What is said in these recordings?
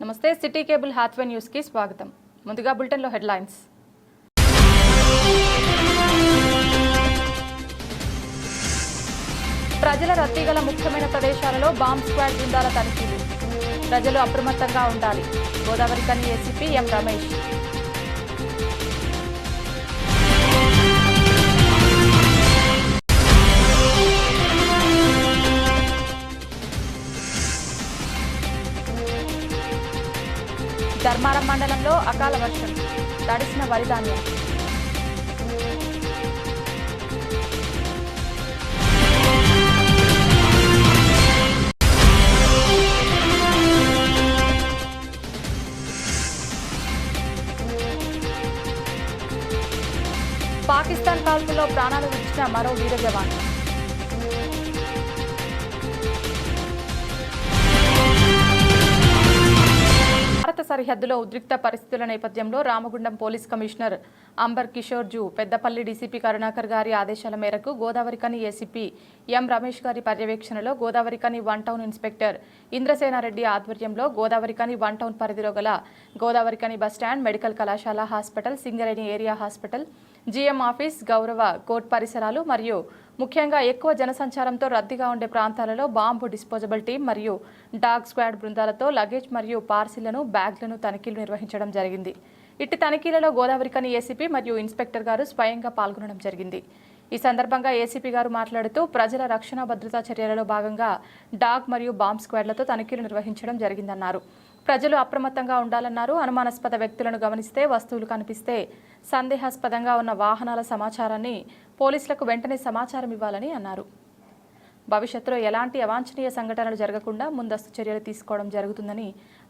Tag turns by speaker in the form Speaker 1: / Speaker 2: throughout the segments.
Speaker 1: నమస్తే city cable Hathway news కి స్వాగతం. ముందుగా బులెటిన్ లో హెడ్లైన్స్. ప్రజల రద్దీ గల ముఖ్యమైన ప్రదేశాలలో బాంబ్ స్క్వాడ్ బృందాల తనిఖీలు. ప్రజలు అప్రమత్తంగా ఉండాలి. గోదావరి కని ఏసీపీ ఎం రమేష్. ధర్మారం మండలంలో అకాల వర్షం, తడిసిన వరి ధాన్యం. పాకిస్తాన్ కాల్పుల్లో ప్రాణాలు విడిచిన మరో వీర జవాన్. భారత సరిహద్దులో ఉద్రిక్త పరిస్థితుల నేపథ్యంలో రామగుండం పోలీస్ కమిషనర్ అంబర్ కిషోర్ జూ పెద్దపల్లి డీసీపీ కరుణాకర్ గారి ఆదేశాల మేరకు గోదావరి కని ఏసీపీ ఎం రమేష్ గారి పర్యవేక్షణలో గోదావరి కని వన్ టౌన్ ఇన్స్పెక్టర్ ఇంద్రసేనారెడ్డి ఆధ్వర్యంలో గోదావరి కని వన్ టౌన్ పరిధిలో గల గోదావరి కని బస్టాండ్, మెడికల్ కళాశాల hospital, Singareni area hospital, GM office, గౌరవ కోర్టు పరిసరాలు మరియు ముఖ్యంగా ఎక్కువ జనసంచారంతో రద్దీగా ఉండే ప్రాంతాలలో బాంబు డిస్పోజబుల్ టీం మరియు డాగ్ స్క్వాడ్ బృందాలతో లగేజ్ మరియు పార్సిళ్లను, బ్యాగ్లను తనిఖీలు నిర్వహించడం జరిగింది. ఇట్టి తనిఖీలలో గోదావరి కని ఏసీపీ మరియు ఇన్స్పెక్టర్ గారు స్వయంగా పాల్గొనడం జరిగింది. ఈ సందర్భంగా ఏసీపీ గారు మాట్లాడుతూ ప్రజల రక్షణ భద్రతా చర్యలలో భాగంగా డాగ్ మరియు బాంబ్ స్క్వాడ్లతో తనిఖీలు నిర్వహించడం జరిగిందన్నారు. ప్రజలు అప్రమత్తంగా ఉండాలన్నారు. అనుమానాస్పద వ్యక్తులను గమనిస్తే, వస్తువులు కనిపిస్తే, సందేహాస్పదంగా ఉన్న వాహనాల సమాచారాన్ని పోలీసులకు వెంటనే సమాచారం ఇవ్వాలని అన్నారు. భవిష్యత్తులో ఎలాంటి అవాంఛనీయ సంఘటనలు జరగకుండా ముందస్తు చర్యలు తీసుకోవడం జరుగుతుందని,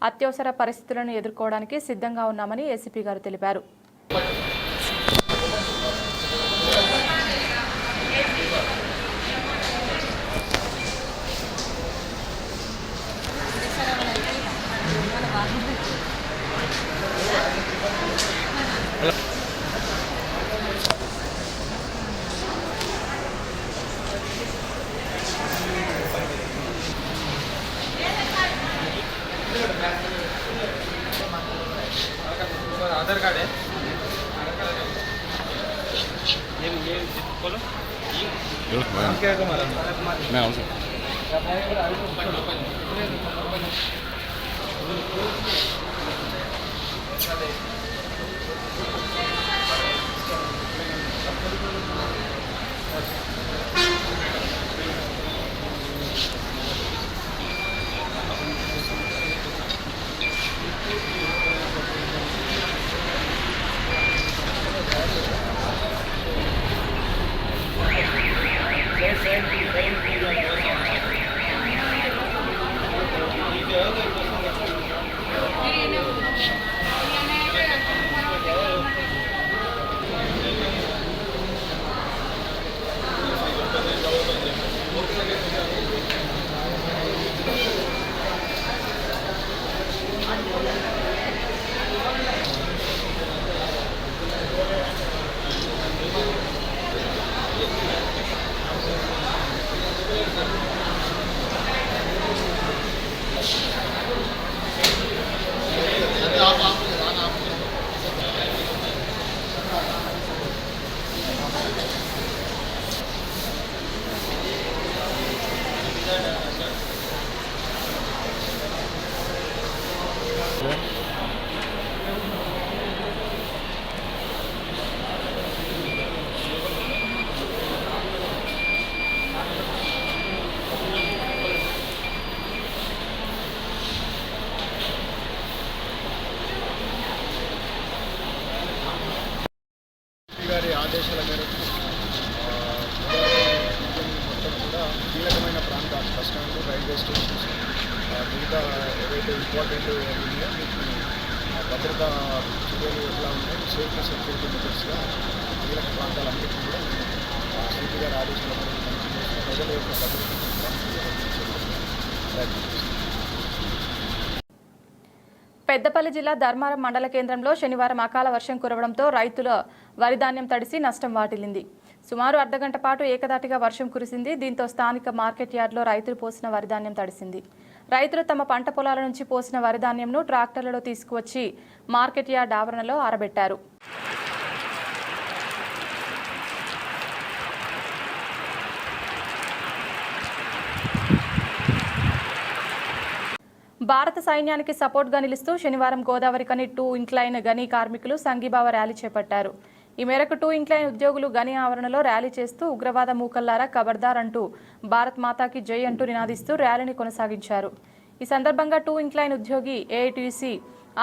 Speaker 1: అత్యవసర పరిస్థితులను ఎదుర్కోవడానికి సిద్ధంగా ఉన్నామని ఏసీపీ గారు తెలిపారు.
Speaker 2: आधार कार्ड है ये बोलो क्या तुम्हारा मैं आऊँ
Speaker 3: గారి ఆదేశాల మేరకు మొత్తం కూడా కీలకమైన ప్రాంతాలు, బస్టాండ్లు, రైల్వే స్టేషన్స్, మిగతా ఏవైతే ఇంపార్టెంట్ ఉన్నాయో వీటిని భద్రతా చర్యలు ఎట్లా ఉన్నాయి, సేఫ్టీ సెక్యూరిటీ మెజర్స్గా కీలక ప్రాంతాలన్నింటినీ కూడా సిపి గారి ఆదేశాల మేరకు పనిచేసి ప్రజల యొక్క భద్రతను
Speaker 1: పెద్దపల్లి జిల్లా ధర్మారం మండల కేంద్రంలో శనివారం అకాల వర్షం కురవడంతో రైతుల వరి ధాన్యం తడిసి నష్టం వాటిల్లింది. సుమారు అర్ధగంట పాటు ఏకదాటిగా వర్షం కురిసింది. దీంతో స్థానిక మార్కెట్ యార్డ్లో రైతులు పోసిన వరి ధాన్యం తడిసింది. రైతులు తమ పంట పొలాల నుంచి పోసిన వరి ధాన్యంను ట్రాక్టర్లలో తీసుకువచ్చి మార్కెట్ యార్డ్ ఆవరణలో ఆరబెట్టారు. భారత సైన్యానికి సపోర్ట్గా నిలుస్తూ శనివారం గోదావరికని 2 ఇంక్లైన్ గని కార్మికులు సంఘీభావ ర్యాలీ చేపట్టారు. ఈ మేరకు 2 ఇంక్లైన్ ఉద్యోగులు గని ఆవరణలో ర్యాలీ చేస్తూ ఉగ్రవాద మూకల్లారా ఖబర్దార్ అంటూ భారత్ మాతాకి జై అంటూ నినాదిస్తూ ర్యాలీని కొనసాగించారు. ఈ సందర్భంగా 2 ఇంక్లైన్ ఉద్యోగి ఏఐటీసీ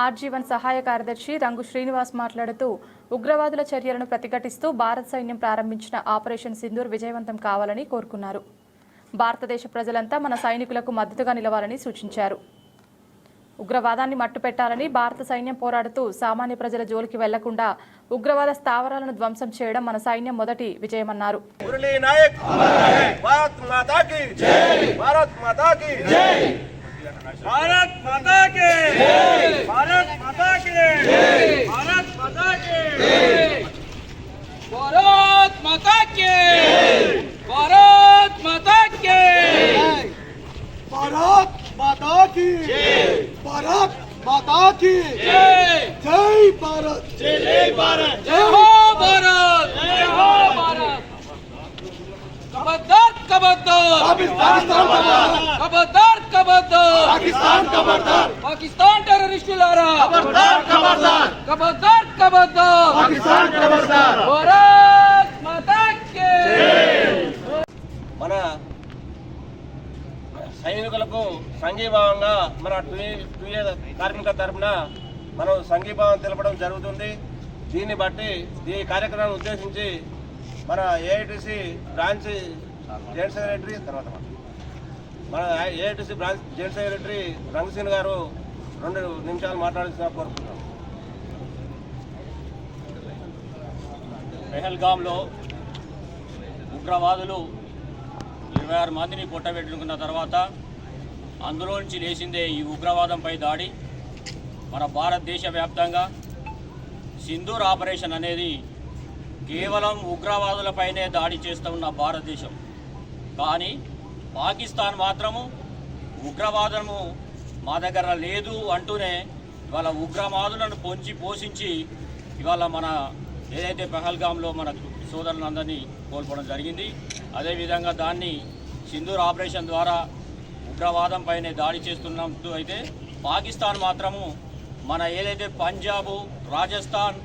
Speaker 1: RG1 సహాయ కార్యదర్శి రంగు శ్రీనివాస్ మాట్లాడుతూ ఉగ్రవాదుల చర్యలను ప్రతిఘటిస్తూ భారత సైన్యం ప్రారంభించిన ఆపరేషన్ సింధూర్ విజయవంతం కావాలని కోరుకున్నారు. భారతదేశ ప్రజలంతా మన సైనికులకు మద్దతుగా నిలవాలని సూచించారు. ఉగ్రవాదాన్ని మట్టుపెట్టాలని భారత సైన్యం పోరాడుతూ సామాన్య ప్రజల జోలికి వెళ్లకుండా ఉగ్రవాద స్థావరాలను ధ్వంసం చేయడం మన సైన్యం మొదటి విజయమన్నారు.
Speaker 4: మురళీ నాయక్ భారత్ మాతా కీ జై, భారత్ మాతా కీ జై, భారత్ మాతా కీ జై, భారత్ మాతా కీ జై, భారత్ మాతా కీ జై, భారత్ మాతా కీ జై, భారత్ మాతా కీ జై, భారత్ माता की जय, भारत माता की जय, जय भारत, जय भारत, जय हो भारत, जय हो भारत. खबरदार खबरदार पाकिस्तान खबरदार खबरदार पाकिस्तान खबरदार पाकिस्तान टेररिस्टुलारा खबरदार खबरदार खबरदार खबरदार पाकिस्तान खबरदार भारत माता की जय. మన సైనికులకు సంఘీభావంగా మన టూఏ కార్మికుల తరఫున మనం సంఘీభావం తెలపడం జరుగుతుంది. దీన్ని బట్టి ఈ కార్యక్రమాన్ని ఉద్దేశించి మన ఏఐటీసీ బ్రాంచ్ జాయింట్ సెక్రటరీ మన ఏఐటీసీ బ్రాంచ్ జాయింట్ సెక్రటరీ రంగసీన్ గారు 2 నిమిషాలు మాట్లాడాల్సిన కోరుకుంటున్నాం.
Speaker 5: పెహల్గాంలో ఉగ్రవాదులు 26 మందిని పొట్టబెట్టుకున్న తర్వాత అందులో నుంచి లేచిందే ఈ ఉగ్రవాదంపై దాడి. మన భారతదేశ వ్యాప్తంగా సింధూర్ ఆపరేషన్ అనేది కేవలం ఉగ్రవాదులపైనే దాడి చేస్తూ ఉన్న భారతదేశం. కానీ పాకిస్తాన్ మాత్రము ఉగ్రవాదము మా దగ్గర లేదు అంటూనే ఇవాళ ఉగ్రవాదులను పొంచి పోషించి ఇవాళ మన ఏదైతే పెహల్గాంలో మన సోదరులందరినీ కోల్పోవడం జరిగింది. అదేవిధంగా దాన్ని సింధూర్ ఆపరేషన్ ద్వారా ఉగ్రవాదంపైనే దాడి చేస్తున్నట్టు అయితే పాకిస్తాన్ మాత్రము మన ఏదైతే పంజాబు, రాజస్థాన్,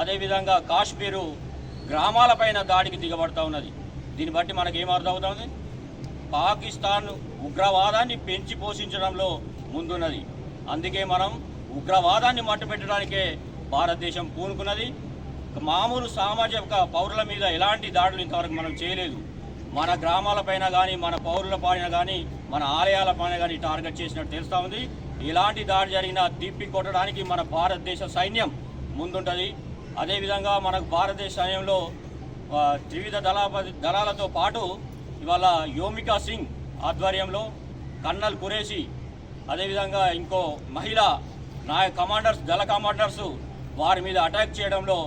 Speaker 5: అదేవిధంగా కాశ్మీరు గ్రామాలపైన దాడికి దిగబడతా ఉన్నది. దీన్ని బట్టి మనకు ఏమర్థమవుతుంది? పాకిస్తాన్ ఉగ్రవాదాన్ని పెంచి పోషించడంలో ముందున్నది. అందుకే మనం ఉగ్రవాదాన్ని మట్టుపెట్టడానికే భారతదేశం పూనుకున్నది. మామూలు సామాజిక పౌరుల మీద ఎలాంటి దాడులు ఇంతవరకు మనం చేయలేదు. మన గ్రామాలపైన కానీ, మన పౌరుల పైన కానీ, మన ఆలయాల పైన కానీ టార్గెట్ చేసినట్టు తెలుస్తూ ఉంది. ఇలాంటి దాడి జరిగినా తిప్పి కొట్టడానికి మన భారతదేశ సైన్యం ముందుంటుంది. అదేవిధంగా మనకు భారతదేశ సైన్యంలో త్రివిధ దళాలతో పాటు ఇవాళ యోమికా సింగ్ ఆధ్వర్యంలో కర్నల్ కురేషి, అదేవిధంగా ఇంకో మహిళా దళ కమాండర్స్ వారి మీద అటాక్ చేయడంలో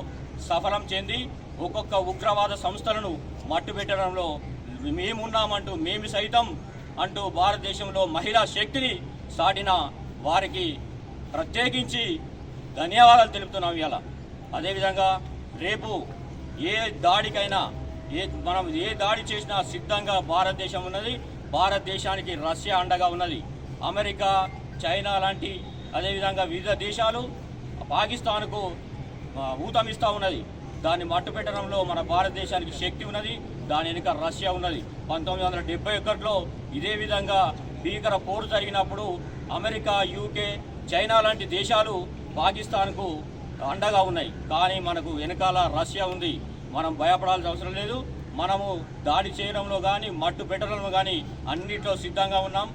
Speaker 5: సఫలం చెంది ఒక్కొక్క ఉగ్రవాద సంస్థలను మట్టుపెట్టడంలో మేమున్నామంటూ మేము సైతం అంటూ భారతదేశంలో మహిళా శక్తిని సాటిన వారికి ప్రత్యేకించి ధన్యవాదాలు తెలుపుతున్నాం ఇవాళ. అదేవిధంగా రేపు ఏ దాడికైనా మనం ఏ దాడి చేసినా సిద్ధంగా భారతదేశం ఉన్నది. భారతదేశానికి రష్యా అండగా ఉన్నది. అమెరికా, చైనా లాంటి అదేవిధంగా వివిధ దేశాలు పాకిస్తాన్కు ఊతమిస్తూ ఉన్నది. దాన్ని మట్టుపెట్టడంలో మన భారతదేశానికి శక్తి ఉన్నది. దాని వెనుక రష్యా ఉన్నది. 1971లో ఇదే విధంగా భీకర పోరు జరిగినప్పుడు అమెరికా, యూకే, చైనా లాంటి దేశాలు పాకిస్తాన్కు అండగా ఉన్నాయి. కానీ మనకు వెనకాల రష్యా ఉంది. మనం భయపడాల్సిన అవసరం లేదు. మనము దాడి చేయడంలో కానీ, మట్టు పెట్టడంలో కానీ అన్నింటిలో సిద్ధంగా ఉన్నాం.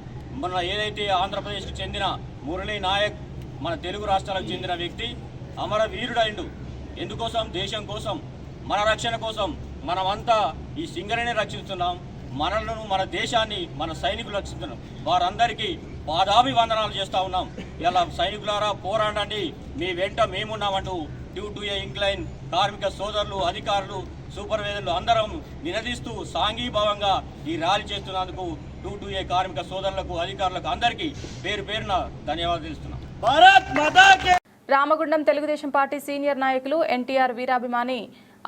Speaker 5: మన ఏదైతే ఆంధ్రప్రదేశ్కు చెందిన మురళీ నాయక్ మన తెలుగు రాష్ట్రాలకు చెందిన వ్యక్తి అమరవీరుడైండు. ఎందుకోసం? దేశం కోసం, మన రక్షణ కోసం. మనమంతా ఈ సింగరేణి రక్షిస్తున్నాం. మనలను, మన దేశాన్ని, మన సైనికులు రక్షిస్తున్నాం. వారందరికీ పాదాభివందనాలు చేస్తూ ఉన్నాం. ఇలా సైనికులారా పోరాడండి, మీ వెంట మేమున్నామంటూ 2A ఇంక్లైన్ కార్మిక సోదరులు, అధికారులు, సూపర్వైజర్లు అందరం నినదిస్తూ సాంఘీభావంగా ఈ ర్యాలీ చేస్తున్నందుకు 2A కార్మిక సోదరులకు అధికారులకు అందరికీ పేరు పేరున ధన్యవాదాలు తెలుస్తున్నాం.
Speaker 1: రామగుండం తెలుగుదేశం పార్టీ సీనియర్ నాయకులు ఎన్టీఆర్ వీరాభిమాని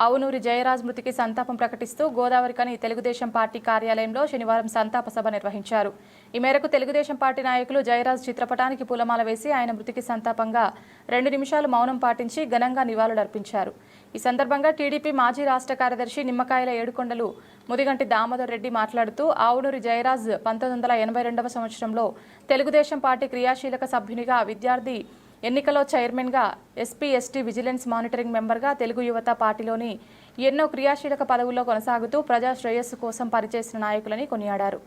Speaker 1: అవునూరి జయరాజ్ మృతికి సంతాపం ప్రకటిస్తూ గోదావరికని తెలుగుదేశం పార్టీ కార్యాలయంలో శనివారం సంతాప సభ నిర్వహించారు. ఈ మేరకు తెలుగుదేశం పార్టీ నాయకులు జయరాజ్ చిత్రపటానికి పూలమాల వేసి ఆయన మృతికి సంతాపంగా 2 నిమిషాలు మౌనం పాటించి ఘనంగా నివాళులర్పించారు. ఈ సందర్భంగా టీడీపీ మాజీ రాష్ట్ర కార్యదర్శి నిమ్మకాయల ఏడుకొండలు ముదిగంటి దామోదర్ రెడ్డి మాట్లాడుతూ అవునూరి జయరాజ్ 1982వ సంవత్సరంలో తెలుగుదేశం పార్టీ క్రియాశీలక సభ్యునిగా, విద్యార్థి ఎన్నికలో చైర్మన్గా, ఎస్పీ ఎస్టీ విజిలెన్స్ మానిటరింగ్ మెంబర్గా తెలుగు యువత పార్టీలోని ఎన్నో క్రియాశీలక పదవుల్లో కొనసాగుతూ ప్రజా శ్రేయస్సు కోసం పనిచేసిన నాయకులని కొనియాడారు.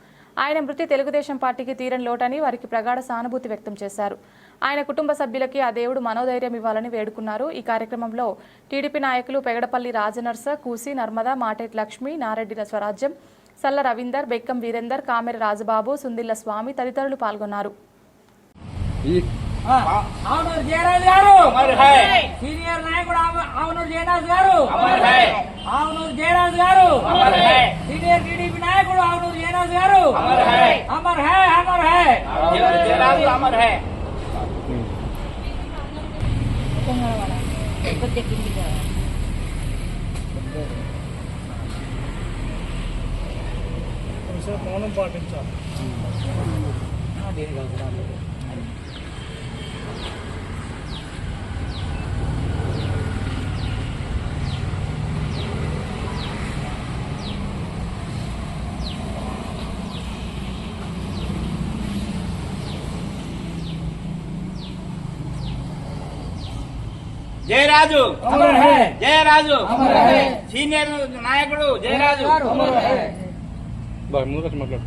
Speaker 1: ఆయన మృతి తెలుగుదేశం పార్టీకి తీరని లోటని వారికి ప్రగాఢ సానుభూతి వ్యక్తం చేశారు. ఆయన కుటుంబ సభ్యులకి ఆ దేవుడు మనోధైర్యం ఇవ్వాలని వేడుకున్నారు. ఈ కార్యక్రమంలో టీడీపీ నాయకులు పెగడపల్లి రాజనర్స, కూసి నర్మద, మాటేటి లక్ష్మి, నారెడ్డి స్వరాజ్యం, సల్ల రవీందర్, బెక్కం వీరేందర్, కామెర రాజబాబు, సుందిల్ల స్వామి తదితరులు పాల్గొన్నారు.
Speaker 6: అవునూరు జయరాజ్ గారు సీనియర్ నాయకుడు అవునూరు జయరాజ్ గారు అవునూరు జయరాజ్ గారు సీనియర్ టీడీపీ నాయకుడు అవునూరు జయరాజ్ గారు Amar high Amar high Jayaraj Amar high.
Speaker 3: మౌనం పాటించాలి.
Speaker 6: జయరాజు జయరాజు సీనియర్ నాయకుడు జయరాజు
Speaker 3: మాట్లాడు.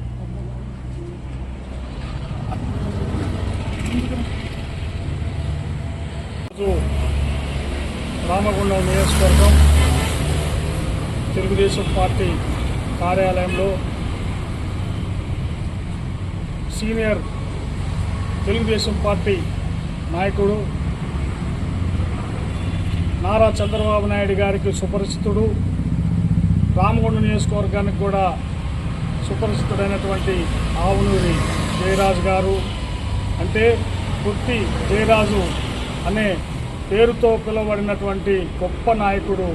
Speaker 3: రామగుండం నియోజకవర్గం తెలుగుదేశం పార్టీ కార్యాలయంలో సీనియర్ తెలుగుదేశం పార్టీ నాయకుడు నారా చంద్రబాబు నాయుడు గారికి సుపరిచితుడు, రామగుండం నియోజకవర్గానికి కూడా సుపరిచితుడైనటువంటి ఆవునూరి జయరాజు గారు, అంటే పుట్టి జయరాజు అనే పేరుతో పిలువబడినటువంటి గొప్ప నాయకుడు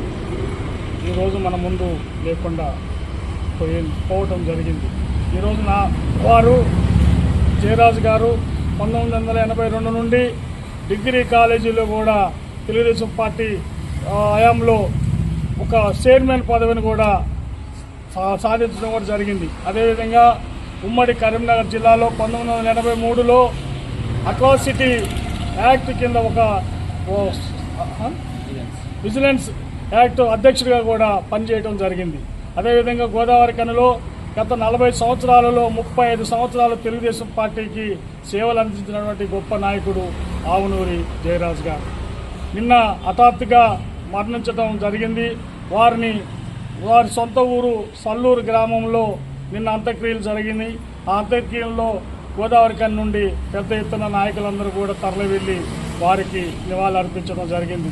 Speaker 3: ఈరోజు మన ముందు లేకుండా పోవటం జరిగింది. ఈరోజు వారు జయరాజు గారు 1982 నుండి డిగ్రీ కాలేజీలో కూడా తెలుగుదేశం పార్టీ హయాంలో ఒక చైర్మన్ పదవిని కూడా సాధించడం కూడా జరిగింది. అదేవిధంగా ఉమ్మడి కరీంనగర్ జిల్లాలో 1983లో అట్రాసిటీ యాక్ట్ కింద ఒక విజిలెన్స్ యాక్ట్ అధ్యక్షుడిగా కూడా పనిచేయడం జరిగింది. అదేవిధంగా గోదావరి కనిలో గత 40 సంవత్సరాలలో 35 సంవత్సరాలు తెలుగుదేశం పార్టీకి సేవలు అందించినటువంటి గొప్ప నాయకుడు ఆవునూరి జయరాజు గారు నిన్న హఠాత్తుగా మరణించడం జరిగింది. వారి సొంత ఊరు సల్లూరు గ్రామంలో నిన్న అంత్యక్రియలు జరిగింది. ఆ అంత్యక్రియల్లో గోదావరి కని నుండి పెద్ద ఎత్తున నాయకులందరూ కూడా తరలి వెళ్ళి వారికి నివాళులు అర్పించడం జరిగింది.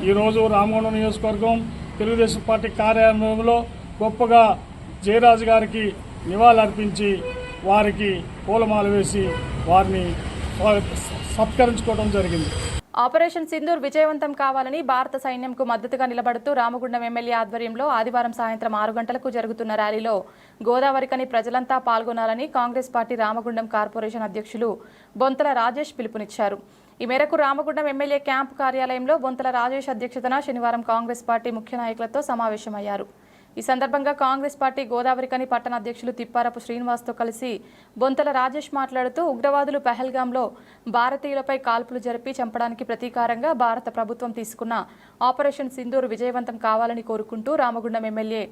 Speaker 3: ఈరోజు రామగుండం నియోజకవర్గం తెలుగుదేశం పార్టీ కార్యాలయంలో గొప్పగా జయరాజు గారికి నివాళులు అర్పించి వారికి పూలమాల వేసి వారిని సత్కరించుకోవడం జరిగింది.
Speaker 1: ఆపరేషన్ సింధూర్ విజయవంతం కావాలని భారత సైన్యంకు మద్దతుగా నిలబడుతూ రామగుండం ఎమ్మెల్యే ఆధ్వర్యంలో ఆదివారం సాయంత్రం 6 గంటలకు జరుగుతున్న ర్యాలీలో గోదావరికని ప్రజలంతా పాల్గొనాలని కాంగ్రెస్ పార్టీ రామగుండం కార్పొరేషన్ అధ్యక్షులు బొంతల రాజేష్ పిలుపునిచ్చారు. ఈ మేరకు రామగుండం ఎమ్మెల్యే క్యాంపు కార్యాలయంలో బొంతల రాజేష్ అధ్యక్షతన శనివారం కాంగ్రెస్ పార్టీ ముఖ్య నాయకులతో సమావేశమయ్యారు. ఈ సందర్భంగా కాంగ్రెస్ పార్టీ గోదావరికని పట్టణ అధ్యక్షులు తిప్పారపు శ్రీనివాస్తో కలిసి బొంతల రాజేష్ మాట్లాడుతూ ఉగ్రవాదులు పహల్గాంలో భారతీయులపై కాల్పులు జరిపి చంపడానికి ప్రతీకారంగా భారత ప్రభుత్వం తీసుకున్న ఆపరేషన్ సింధూర్ విజయవంతం కావాలని కోరుకుంటూ రామగుండం ఎమ్మెల్యే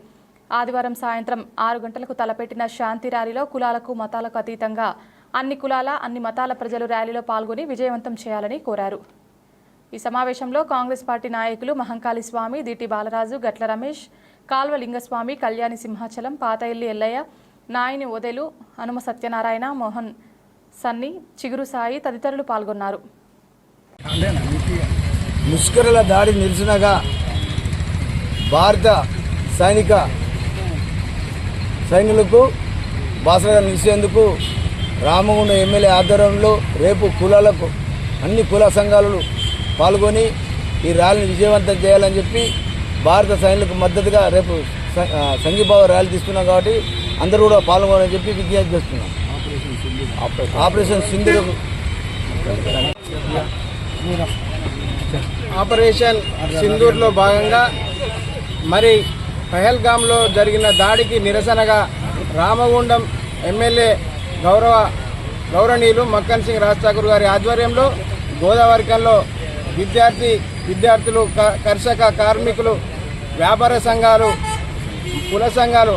Speaker 1: ఆదివారం సాయంత్రం 6 గంటలకు తలపెట్టిన శాంతి ర్యాలీలో కులాలకు మతాలకు అతీతంగా అన్ని కులాల అన్ని మతాల ప్రజలు ర్యాలీలో పాల్గొని విజయవంతం చేయాలని కోరారు. ఈ సమావేశంలో కాంగ్రెస్ పార్టీ నాయకులు మహంకాళి స్వామి, దీటి బాలరాజు, గట్ల రమేష్, కాల్వ లింగస్వామి, కళ్యాణి సింహాచలం, పాతయిల్లి ఎల్లయ్య, నాయని ఓదెలు, హనుమ సత్యనారాయణ, మోహన్ సన్ని, చిగురు సాయి తదితరులు పాల్గొన్నారు.
Speaker 7: ముష్కరుల దాడి నిరసనగా భారత సైనికులకు బాసగా నిలిచేందుకు రామగుండం ఎమ్మెల్యే ఆధ్వర్యంలో రేపు కులాలకు అన్ని కుల సంఘాలు పాల్గొని ఈ ర్యాలీని విజయవంతం చేయాలని చెప్పి భారత సైనికులకు మద్దతుగా రేపు సంఘీభావ ర్యాలీ తీస్తున్నాం కాబట్టి అందరూ కూడా పాల్గొనాలని చెప్పి విజ్ఞప్తి చేస్తున్నాం. ఆపరేషన్ సింధూర్
Speaker 8: ఆపరేషన్ సింధూర్లో భాగంగా మరి పహల్గామ్లో జరిగిన దాడికి నిరసనగా రామగుండం ఎమ్మెల్యే గౌరవనీయులు మక్కన్ సింగ్ రాజ్ ఠాకూర్ గారి ఆధ్వర్యంలో గోదావరికంలో విద్యార్థులు కర్షక కార్మికులు వ్యాపార సంఘాలు కుల సంఘాలు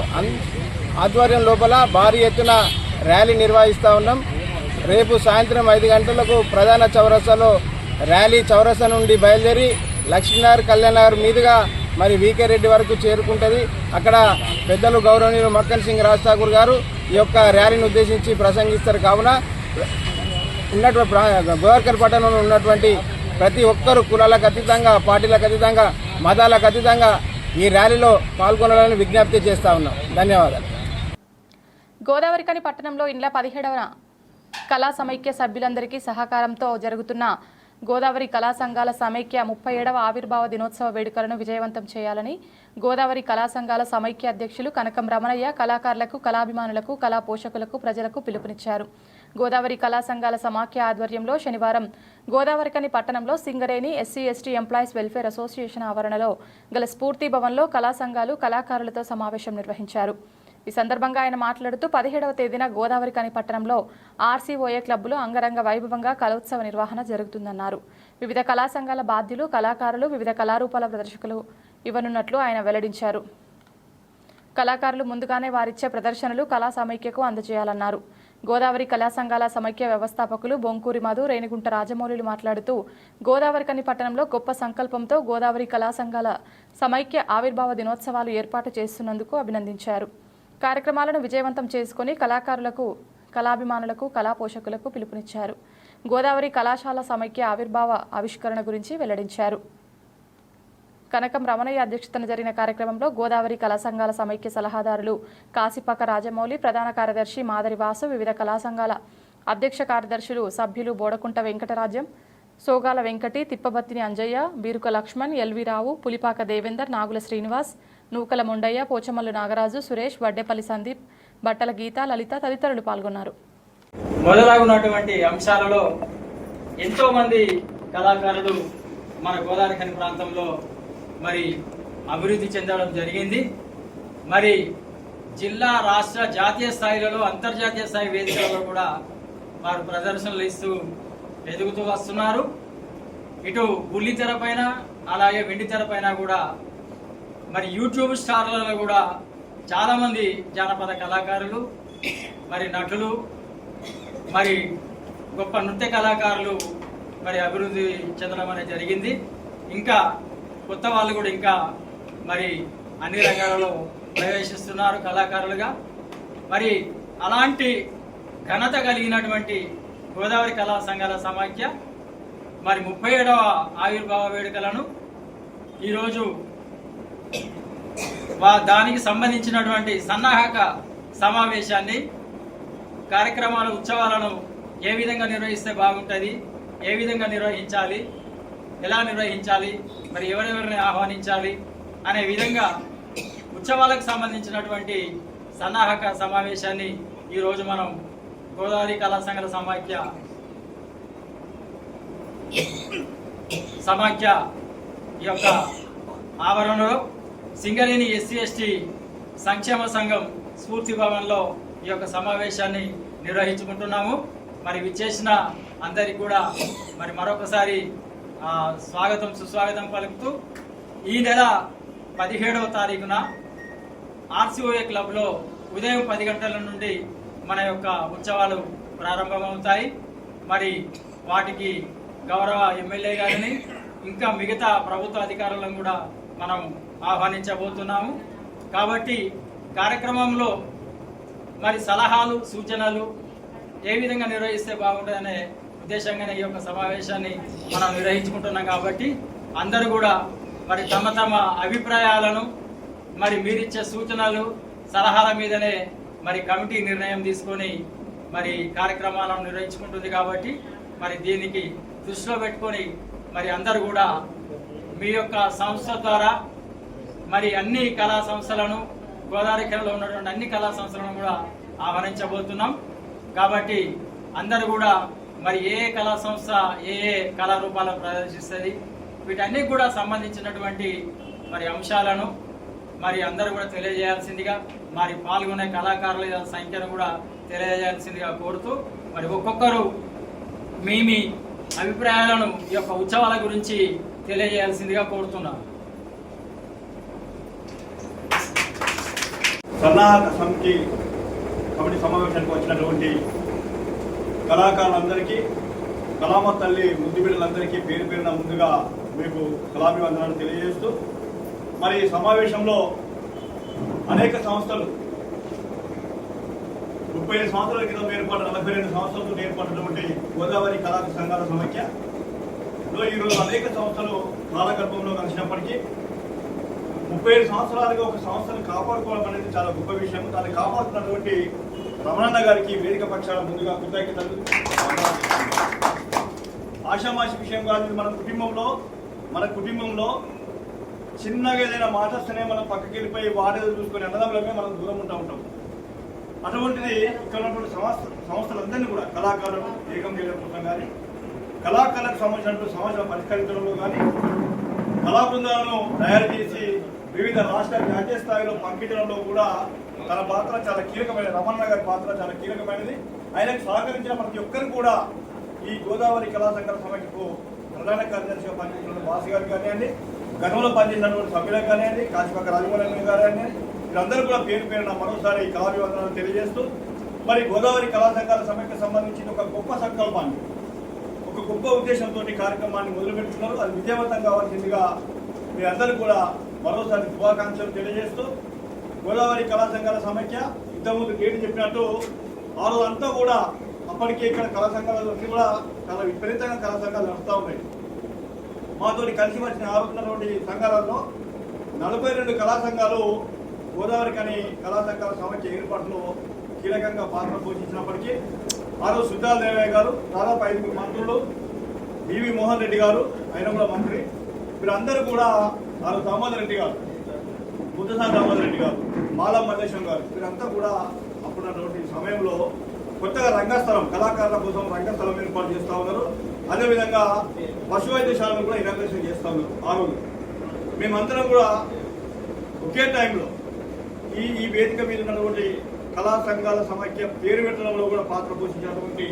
Speaker 8: ఆధ్వర్యం లోపల భారీ ఎత్తున ర్యాలీ నిర్వహిస్తూ ఉన్నాం. రేపు సాయంత్రం 5 గంటలకు ప్రధాన చౌరస్తాలో ర్యాలీ చౌరస్తా నుండి బయలుదేరి లక్ష్మీనగర్ కళ్యాణనగర్ మీదుగా మరి వీకే రెడ్డి వరకు చేరుకుంటుంది. అక్కడ పెద్దలు గౌరవనీయులు మక్కన్ సింగ్ రాజ్ ఠాకూర్ గారు ఈ యొక్క ర్యాలీని ఉద్దేశించి ప్రసంగిస్తారు. కావున గోదావరికల్ పట్టణంలో ఉన్నటువంటి ప్రతి ఒక్కరూ కులాలకు అతీతంగా, పార్టీలకు అతీతంగా, మతాలకు అతీతంగా ఈ ర్యాలీలో పాల్గొనాలని విజ్ఞప్తి చేస్తా ఉన్నాం. ధన్యవాదాలు.
Speaker 1: గోదావరికని పట్టణంలో ఇండ్ల 17వ కళా సమైక్య సభ్యులందరికీ సహకారంతో జరుగుతున్న గోదావరి కళా సంఘాల సమైక్య 37వ ఆవిర్భావ దినోత్సవ వేడుకలను విజయవంతం చేయాలని గోదావరి కళా సంఘాల సమైక్య అధ్యక్షులు కనకం రమణయ్య కళాకారులకు, కళాభిమానులకు, కళా పోషకులకు, ప్రజలకు పిలుపునిచ్చారు. గోదావరి కళా సంఘాల సమాఖ్య ఆధ్వర్యంలో శనివారం గోదావరికని పట్టణంలో Singareni SC/ST employees welfare association ఆవరణలో గల స్ఫూర్తి భవన్లో కళా సంఘాలు, కళాకారులతో సమావేశం నిర్వహించారు. ఈ సందర్భంగా ఆయన మాట్లాడుతూ 17వ తేదీన గోదావరికని పట్టణంలో RCOA క్లబ్లో అంగరంగ వైభవంగా కళోత్సవ నిర్వహణ జరుగుతుందన్నారు. వివిధ కళా సంఘాల బాధ్యులు, కళాకారులు వివిధ కళారూపాల ప్రదర్శకులు ఇవ్వనున్నట్లు ఆయన వెల్లడించారు. కళాకారులు ముందుగానే వారిచ్చే ప్రదర్శనలు కళా సమైక్యకు అందజేయాలన్నారు. గోదావరి కళా సంఘాల సమైక్య వ్యవస్థాపకులు బొంకూరి మధు, రేణిగుంట రాజమౌళిలు మాట్లాడుతూ గోదావరికని పట్టణంలో గొప్ప సంకల్పంతో గోదావరి కళా సంఘాల సమైక్య ఆవిర్భావ దినోత్సవాలు ఏర్పాటు చేస్తున్నందుకు అభినందించారు. కార్యక్రమాలను విజయవంతం చేసుకుని కళాకారులకు, కళాభిమానులకు, కళా పోషకులకు పిలుపునిచ్చారు. గోదావరి కళాశాల సమైక్య ఆవిర్భావ ఆవిష్కరణ గురించి వెల్లడించారు. కనకం రమణయ్య అధ్యక్షతన జరిగిన కార్యక్రమంలో గోదావరి కళా సంఘాల సమైక్య సలహాదారులు కాసిపాక రాజమౌళి, ప్రధాన కార్యదర్శి మాదరి వాసు, వివిధ కళా సంఘాల అధ్యక్ష కార్యదర్శులు, సభ్యులు బోడకుంట వెంకటరాజ్యం, సోగాల వెంకటి, తిప్పబత్తిని అంజయ్య, బీరుక లక్ష్మణ్, ఎల్వి రావు, పులిపాక దేవేందర్, నాగుల శ్రీనివాస్, నూకల మొండయ్య, పోచమల్లు నాగరాజు, సురేష్, వడ్డేపల్లి సందీప్, బట్టల గీత, లలిత తదితరులు పాల్గొన్నారు.
Speaker 9: మొదలగునటువంటి అంశాలలో ఎంతో మంది కళాకారులు మన గోదావరికని ప్రాంతంలో మరి అభివృద్ధి చెందడం జరిగింది. మరి జిల్లా, రాష్ట్ర, జాతీయ స్థాయిలలో, అంతర్జాతీయ స్థాయి వేదికలలో కూడా వారు ప్రదర్శనలు ఇస్తూ ఎదుగుతూ వస్తున్నారు. ఇటు బుల్లి తెర పైన, అలాగే వెండి తెర పైన కూడా మరి యూట్యూబ్ స్టార్లలో కూడా చాలామంది జానపద కళాకారులు, మరి నటులు, మరి గొప్ప నృత్య కళాకారులు మరి అభివృద్ధి చెందడం అనేది జరిగింది. ఇంకా కొత్త వాళ్ళు కూడా ఇంకా మరి అన్ని రంగాలలో ప్రవేశిస్తున్నారు కళాకారులుగా. మరి అలాంటి ఘనత కలిగినటువంటి గోదావరి కళా సంఘాల సమాఖ్య మరి 37వ ఆవిర్భావ వేడుకలను ఈరోజు దానికి సంబంధించినటువంటి సన్నాహక సమావేశాన్ని, కార్యక్రమాల ఉత్సవాలను ఏ విధంగా నిర్వహిస్తే బాగుంటుంది, ఏ విధంగా నిర్వహించాలి, ఎలా నిర్వహించాలి, మరి ఎవరెవరిని ఆహ్వానించాలి అనే విధంగా ఉత్సవాలకు సంబంధించినటువంటి సన్నాహక సమావేశాన్ని ఈరోజు మనం గోదావరి కళా సంఘాల సమాఖ్య యొక్క ఆవరణలో సింగరేణి SC/ST సంక్షేమ సంఘం స్ఫూర్తి భవన్లో ఈ యొక్క సమావేశాన్ని నిర్వహించుకుంటున్నాము. మరి విచ్చేసిన అందరికి కూడా మరి మరొకసారి స్వాగతం, సుస్వాగతం పలుకుతూ ఈ నెల 17వ తారీఖున RCOA క్లబ్లో ఉదయం 10 గంటల నుండి మన యొక్క ఉత్సవాలు ప్రారంభమవుతాయి. మరి వాటికి గౌరవ ఎమ్మెల్యే గారిని, ఇంకా మిగతా ప్రభుత్వ అధికారులను కూడా మనం ఆహ్వానించబోతున్నాము. కాబట్టి కార్యక్రమంలో మరి సలహాలు, సూచనలు ఏ విధంగా నిర్వహిస్తే బాగుంటుందనే ఉద్దేశంగానే ఈ యొక్క సమావేశాన్ని మనం నిర్వహించుకుంటున్నాం. కాబట్టి అందరూ కూడా మరి తమ తమ అభిప్రాయాలను మరి మీరిచ్చే సూచనలు సలహాల మీదనే మరి కమిటీ నిర్ణయం తీసుకొని మరి కార్యక్రమాలను నిర్వహించుకుంటుంది కాబట్టి మరి దీనికి దృష్టిలో పెట్టుకొని మరి అందరూ కూడా మీ యొక్క సంస్థ ద్వారా మరి అన్ని కళా సంస్థలను గోదావరి కిరణలో ఉన్నటువంటి అన్ని కళా సంస్థలను కూడా ఆహ్వానించబోతున్నాం. కాబట్టి అందరూ కూడా మరి ఏ కళా సంస్థ ఏ కళారూపాలను ప్రదర్శిస్తుంది వీటన్నిటి కూడా సంబంధించినటువంటి మరి అంశాలను మరి అందరూ కూడా తెలియజేయాల్సిందిగా మరి పాల్గొనే కళాకారుల సంఖ్యను కూడా తెలియజేయాల్సిందిగా కోరుతూ మరి ఒక్కొక్కరు మీ అభిప్రాయాలను ఈ యొక్క ఉత్సవాల గురించి తెలియజేయాల్సిందిగా కోరుతున్నాను.
Speaker 10: సన్నాహక సమితి కమిటీ సమావేశానికి వచ్చినటువంటి కళాకారులందరికీ, కళామ తల్లి ముద్దు బిడ్డలందరికీ పేరు పేరున ముందుగా మీకు కళాభివందనాలు తెలియజేస్తూ, మరి సమావేశంలో అనేక సంస్థలు 35 సంవత్సరాల క్రితం ఏర్పాటు 42 సంవత్సరాలతో ఏర్పడినటువంటి గోదావరి కళా సంఘాల సమైక్యలో ఈరోజు అనేక సంస్థలు కాలగర్భంలో కలిసినప్పటికీ 37 సంవత్సరాలుగా ఒక సంస్థను కాపాడుకోవడం అనేది చాలా గొప్ప విషయం. దాన్ని కాపాడుతున్నటువంటి రమణన్న గారికి వేదిక పక్షాల ముందుగా కృతజ్ఞతలు. ఆషామాషి విషయం కాదు. మన కుటుంబంలో చిన్నగా ఏదైనా మాట వస్తేనే మనం పక్కకి వెళ్ళిపోయి వాడేదో చూసుకొని అన్నదమ్ములమే మనం దూరం ఉంటాం. అటువంటిది ఇక్కడ ఉన్నటువంటి సంస్థలందరినీ కూడా కళాకారులను ఏకం చేయడం కోసం కానీ, కళాకారులకు సంబంధించినటువంటి సమస్యల పరిష్కరించడంలో కానీ, కళా బృందాలను తయారు చేసి వివిధ రాష్ట్ర జాతీయ స్థాయిలో పంపించడంలో కూడా తన పాత్ర చాలా కీలకమైనది. రమణ గారి పాత్ర చాలా కీలకమైనది. ఆయనకు సహకరించిన ప్రతి ఒక్కరు కూడా ఈ గోదావరి కళా సంఘాల సమైక్యకు ప్రధాన కార్యదర్శిగా పనిచేసిన బాస్ గారు కానివ్వండి, గతంలో పనిచేసినటువంటి సభ్యులకు కానివ్వండి, కాశీపక్క రాజమౌళి గారిని, వీరందరూ కూడా పేరు పేరున మరోసారి కళాభివందనాలు తెలియజేస్తూ, మరి గోదావరి కళా సంఘాల సమైక్యకు సంబంధించిన ఒక గొప్ప సంకల్పాన్ని, ఒక గొప్ప ఉద్దేశంతో కార్యక్రమాన్ని మొదలుపెట్టుకున్నారు. అది విజయవంతం కావాల్సిందిగా మీ అందరూ కూడా మరోసారి శుభాకాంక్షలు తెలియజేస్తూ, గోదావరి కళా సంఘాల సమైక్య ఇంతకుముందు గేటు చెప్పినట్టు ఆ రోజంతా కూడా అప్పటికే ఇక్కడ కళా సంఘాలు కూడా చాలా విపరీతంగా కళా సంఘాలు నడుస్తూ ఉన్నాయి. మాతో కలిసి వచ్చిన ఆరున్నటువంటి సంఘాలలో 42 కళా సంఘాలు గోదావరి కని కళా సంఘాల సమైక్య ఏర్పాటులో కీలకంగా పాత్ర పోషించినప్పటికీ ఆ రోజు సుద్దాల దేవయ్య గారు, దాదాపు 5 మంత్రులు, బివి మోహన్ రెడ్డి గారు, ఆయన కూడా మంత్రి, వీరందరూ కూడా ఆ రోజు దామోదర్ రెడ్డి గారు, ముద్దసాని దామోదర్ రెడ్డి గారు, మాలా మల్లేశం గారు, వీరంతా కూడా అప్పుడున్నటువంటి సమయంలో కొత్తగా రంగస్థలం, కళాకారుల కోసం రంగస్థలం ఏర్పాటు చేస్తూ ఉన్నారు. అదేవిధంగా పశు వైద్యశాలను కూడా ఇనాగ్రేషన్ చేస్తూ ఉన్నారు. ఆ రోజు మేమందరం కూడా ఒకే టైంలో ఈ వేదిక మీద ఉన్నటువంటి కళా సంఘాల సమైక్య పేరు పెట్టడంలో కూడా పాత్ర పోషించినటువంటి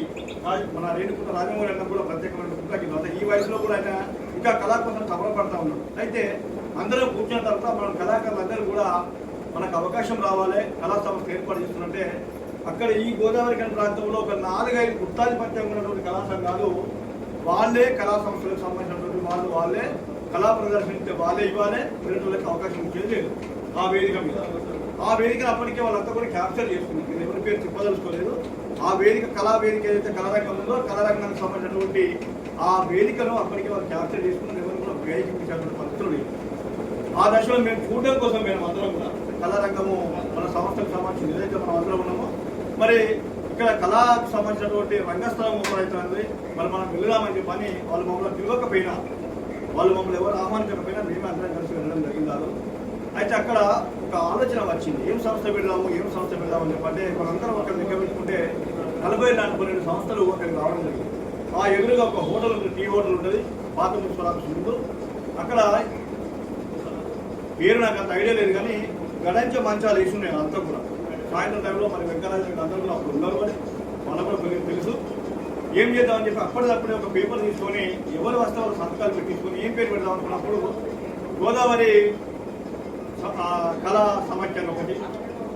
Speaker 10: మన రేణుకుంట రాజమౌళి అన్న కూడా ప్రత్యేకమైన కృతజ్ఞత. ఈ వయసులో కూడా ఆయన ఇంకా కళా కోసం తపనపడతా ఉన్నాడు. అయితే అందరూ కూర్చున్న తర్వాత మన కళాకారులందరూ కూడా మనకు అవకాశం రావాలి, కళా సంస్థ ఏర్పాటు చేస్తున్నట్టే అక్కడ ఈ గోదావరి కని ప్రాంతంలో ఒక 4-5 గుత్తాధిపత్యంగా ఉన్నటువంటి కళా సంఘాలు వాళ్ళే కళా సంస్థలకు సంబంధించినటువంటి వాళ్ళే కళా ప్రదర్శించే వాళ్ళే ఇవ్వాలి, వేరే వాళ్ళకి అవకాశం ఇచ్చేది లేదు. ఆ వేదిక మీద ఆ వేదికను అప్పటికే వాళ్ళంతా కూడా క్యాప్చర్ చేసుకున్నారు. నేను ఎవరి పేరు చెప్పదలుచుకోలేదు. ఆ వేదిక కళా వేదిక ఏదైతే కళారంగం ఉందో కళారంగానికి సంబంధించినటువంటి ఆ వేదికను అప్పటికే వాళ్ళు క్యాప్చర్ చేసుకున్నారు. ఎవరు కూడా వేదికటువంటి పరిస్థితులు లేదు. ఆ దశలో మేము చూడడం కోసం మేము అందరం కూడా కళారంగము మన సంస్థకు సంబంధించి ఏదైతే మనం అందరం ఉన్నామో, మరి ఇక్కడ కళకు సంబంధించినటువంటి రంగస్థలం మొదలవుతుంది. మరి మనం వెళ్దామని చెప్పని వాళ్ళు మమ్మల్ని పిలవకపోయినా, వాళ్ళు మమ్మల్ని ఎవరు ఆహ్వానించకపోయినా మేమే అందరం కలిసి వెళ్ళడం జరిగింది. అయితే అక్కడ ఒక ఆలోచన వచ్చింది, ఏం సంస్థ పెడదామని చెప్పంటే మనందరం ఒకరి దగ్గర పెట్టుకుంటే 40-42 సంస్థలు ఒకరికి రావడం జరిగింది. ఆ ఎదురుగా ఒక హోటల్ ఉంటుంది, టీ హోటల్ ఉంటుంది, పాత మున్సిపల్ ఆఫీస్ ముందు. అక్కడ పేరు నాకు అంత ఐడియా లేదు కానీ గడంచే మంచాలు వేసి ఉన్నాయి అంతా కూడా. సాయంత్రం టైంలో మరి వెంకరాజు అందరూ కూడా అప్పుడు ఉన్నారు. మరి వాళ్ళకు కూడా కొంచెం తెలుసు. ఏం చేద్దామని చెప్పి అప్పటిదప్పుడే ఒక పేపర్ తీసుకొని ఎవరు వస్తే వాళ్ళు సంతకాలు పెట్టించుకొని ఏం పేరు పెడదాం అనుకున్నప్పుడు గోదావరి కళా సమైక్య ఒకటి,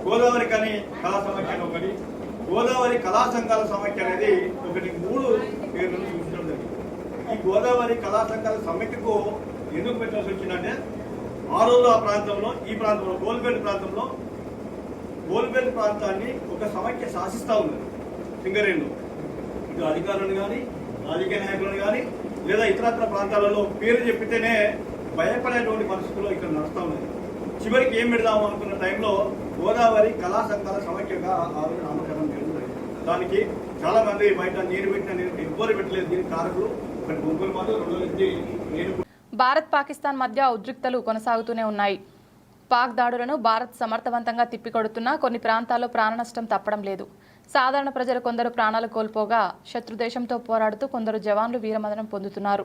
Speaker 10: గోదావరి కని కళా సమైక్య ఒకటి, గోదావరి కళా సంఘాల సమైక్య అనేది ఒకటి, 3 పేర్లను చూపించడం జరిగింది. ఈ గోదావరి కళా సంఘాల సమైక్యకు ఎందుకు పెట్టాల్సి వచ్చిందంటే ఆ రోజు ఆ ప్రాంతంలో, ఈ ప్రాంతంలో గోల్బెల్ట్ ప్రాంతాన్ని ఒక సమైక్య శాసిస్తూ ఉన్నది. సింగరేణిలో ఇటు అధికారులను కానీ, రాజకీయ నాయకులను కానీ, లేదా ఇతరత్ర ప్రాంతాలలో పేరు చెప్పితేనే భయపడేటువంటి పరిస్థితుల్లో ఇక్కడ నడుస్తూ ఉన్నది. చివరికి ఏం పెడదాము అనుకున్న టైంలో గోదావరి కళా సంఘాల సమైక్యగా ఆ రోజు నామకరణం జరుగుతుంది. దానికి చాలా మంది బయట నీరు పెట్టిన నీరు ఎవ్వరు పెట్టలేదు. దీనికి కారకులు ఒకటి గుంపులు మాత్రం, రెండోది నేను.
Speaker 1: భారత్ పాకిస్తాన్ మధ్య ఉద్రిక్తలు కొనసాగుతూనే ఉన్నాయి. పాక్ దాడులను భారత్ సమర్థవంతంగా తిప్పికొడుతున్నా కొన్ని ప్రాంతాల్లో ప్రాణనష్టం తప్పడం లేదు. సాధారణ ప్రజలు కొందరు ప్రాణాలు కోల్పోగా శత్రుదేశంతో పోరాడుతూ కొందరు జవాన్లు వీరమరణం పొందుతున్నారు.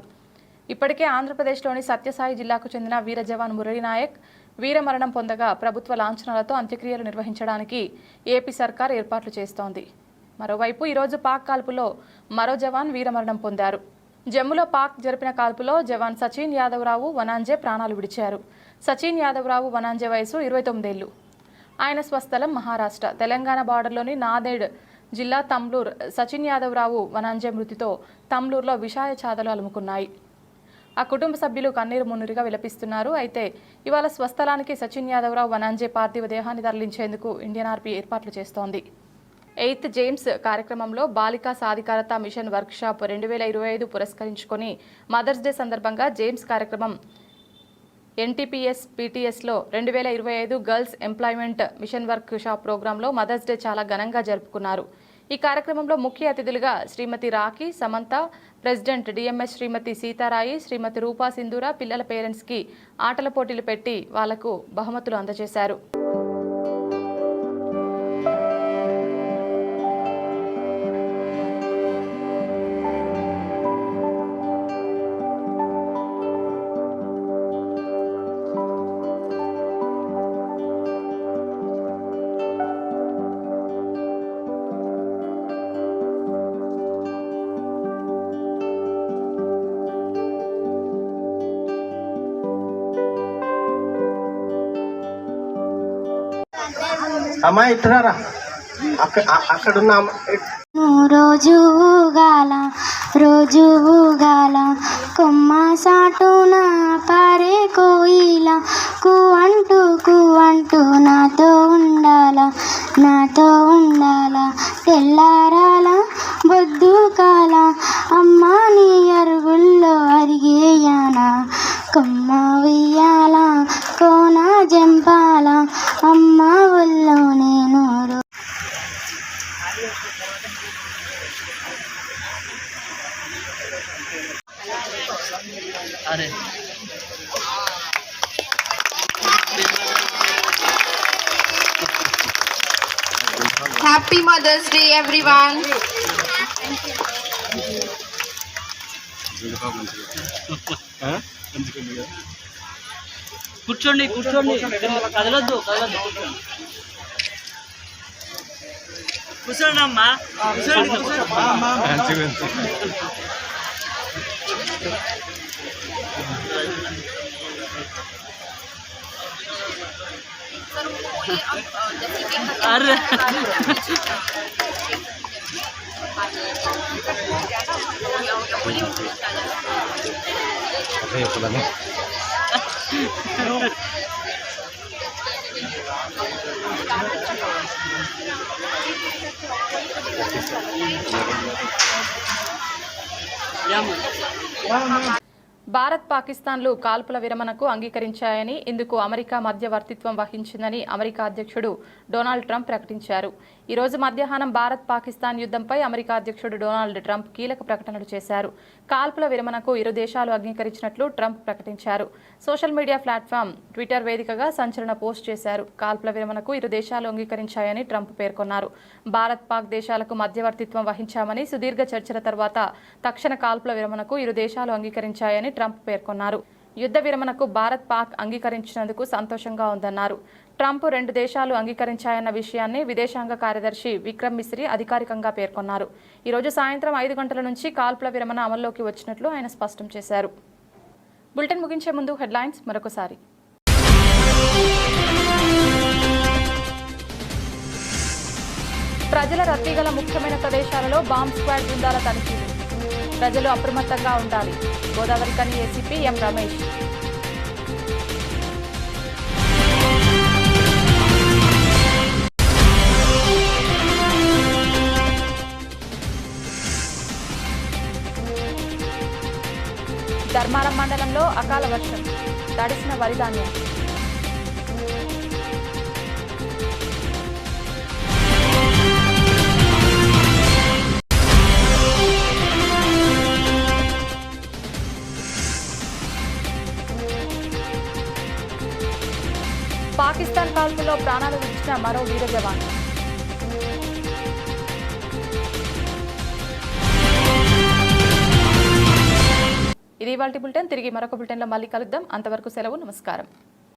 Speaker 1: ఇప్పటికే ఆంధ్రప్రదేశ్లోని సత్యసాయి జిల్లాకు చెందిన వీర జవాన్ మురళీనాయక్ వీరమరణం పొందగా ప్రభుత్వ లాంఛనాలతో అంత్యక్రియలు నిర్వహించడానికి ఏపీ సర్కార్ ఏర్పాట్లు చేస్తోంది. మరోవైపు ఈరోజు పాక్ కాల్పులో మరో జవాన్ వీరమరణం పొందారు. జమ్మూలో పాక్ జరిపిన కాల్పులో జవాన్ సచిన్ యాదవరావు వనాంజే ప్రాణాలు విడిచారు. సచిన్ యాదవరావు వనాంజే వయసు 29 ఏళ్లు. ఆయన స్వస్థలం మహారాష్ట్ర. తెలంగాణ బార్డర్లోని నాందేడ్ జిల్లా తమ్లూర్. సచిన్ యాదవరావు వనాంజే మృతితో తమ్లూరులో విషాద చాదలు అలుముకున్నాయి. ఆ కుటుంబ సభ్యులు కన్నీరు మున్నీరుగా విలపిస్తున్నారు. అయితే ఇవాళ స్వస్థలానికి సచిన్ యాదవరావు వనాంజే పార్థివ దేహాన్ని తరలించేందుకు ఇండియన్ ఆర్మీ ఏర్పాట్లు చేస్తోంది. 8th జేమ్స్ కార్యక్రమంలో బాలికా సాధికారత మిషన్ వర్క్షాప్ 2025 పురస్కరించుకొని మదర్స్ డే సందర్భంగా జేమ్స్ కార్యక్రమం ఎన్టీపీఎస్ పీటీఎస్లో 2025 girls employment mission workshop ప్రోగ్రాంలో మదర్స్ డే చాలా ఘనంగా జరుపుకున్నారు. ఈ కార్యక్రమంలో ముఖ్య అతిథులుగా శ్రీమతి రాఖీ సమంత, ప్రెసిడెంట్ డిఎంఎస్ శ్రీమతి సీతారాయి, శ్రీమతి రూపా సింధూర పిల్లల పేరెంట్స్కి ఆటల పోటీలు పెట్టి వాళ్లకు బహుమతులు అందజేశారు.
Speaker 8: అమ్మాయి ఇట్రారా అక్కడున్న
Speaker 11: రోజు ఊగాల కొమ్మ సాటున పారే కోయిల కువంటూ నాతో ఉండాల తెల్లారాల బొద్దుకాల అమ్మా నీ అరుగుల్లో అరిగేయాన కొమ్మ వెయ్యాల కోన జంపాల అమ్మ ఒళ్ళో నేను.
Speaker 12: Happy Mother's Day, everyone.
Speaker 6: కూర్చోండి కదలొద్దు కూర్చోండి అమ్మా అరే
Speaker 1: భారత్ పాకిస్తాన్లు కాల్పుల విరమణకు అంగీకరించాయని, ఇందుకు అమెరికా మధ్యవర్తిత్వం వహించిందని అమెరికా అధ్యక్షుడు డొనాల్డ్ ట్రంప్ ప్రకటించారు. ఈ రోజు మధ్యాహ్నం భారత్ పాకిస్తాన్ యుద్ధంపై అమెరికా అధ్యక్షుడు డొనాల్డ్ ట్రంప్ కీలక ప్రకటనలు చేశారు. కాల్పుల విరమణకు ఇరు దేశాలు అంగీకరించినట్లు ట్రంప్ ప్రకటించారు. సోషల్ మీడియా ప్లాట్ఫామ్ ట్విట్టర్ వేదికగా సంచలన పోస్ట్ చేశారు. కాల్పుల విరమణకు ఇరు దేశాలు అంగీకరించాయని ట్రంప్ పేర్కొన్నారు. భారత్ పాక్ దేశాలకు మధ్యవర్తిత్వం వహించామని, సుదీర్ఘ చర్చల తర్వాత తక్షణ కాల్పుల విరమణకు ఇరు దేశాలు అంగీకరించాయని ట్రంప్ పేర్కొన్నారు. యుద్ధ విరమణకు భారత్ పాక్ అంగీకరించినందుకు సంతోషంగా ఉందన్నారు. ట్రంప్ 2 దేశాలు అంగీకరించాయన్న విషయాన్ని విదేశాంగ కార్యదర్శి విక్రమ్ మిస్రీ అధికారికంగా పేర్కొన్నారు. ఈ రోజు సాయంత్రం 5 గంటల నుంచి కాల్పుల విరమణ అమల్లోకి వచ్చినట్లు ఆయన స్పష్టం చేశారు. బులెటిన్ ముగించే ముందు హెడ్లైన్స్ మరొకసారి. ప్రజల రద్దీ గల ముఖ్యమైన ప్రదేశాలలో బాంబ్ స్క్వాడ్ బృందాల తనిఖీలు. ప్రజలు అప్రమత్తంగా ఉండాలి. గోదావరి కని ఏసీపీ ఎం రమేష్. ధర్మారం మండలంలో అకాల వర్షం, తడిసిన వరి ధాన్యం. పాకిస్తాన్ కాల్పుల్లో ప్రాణాలు విడిచిన మరో వీర జవాన్. ఇది ఇవాల్టి బులెటిన్. తిరిగి మరొక బులెటిన్లో మళ్ళీ కలుద్దాం. అంతవరకు సెలవు. నమస్కారం.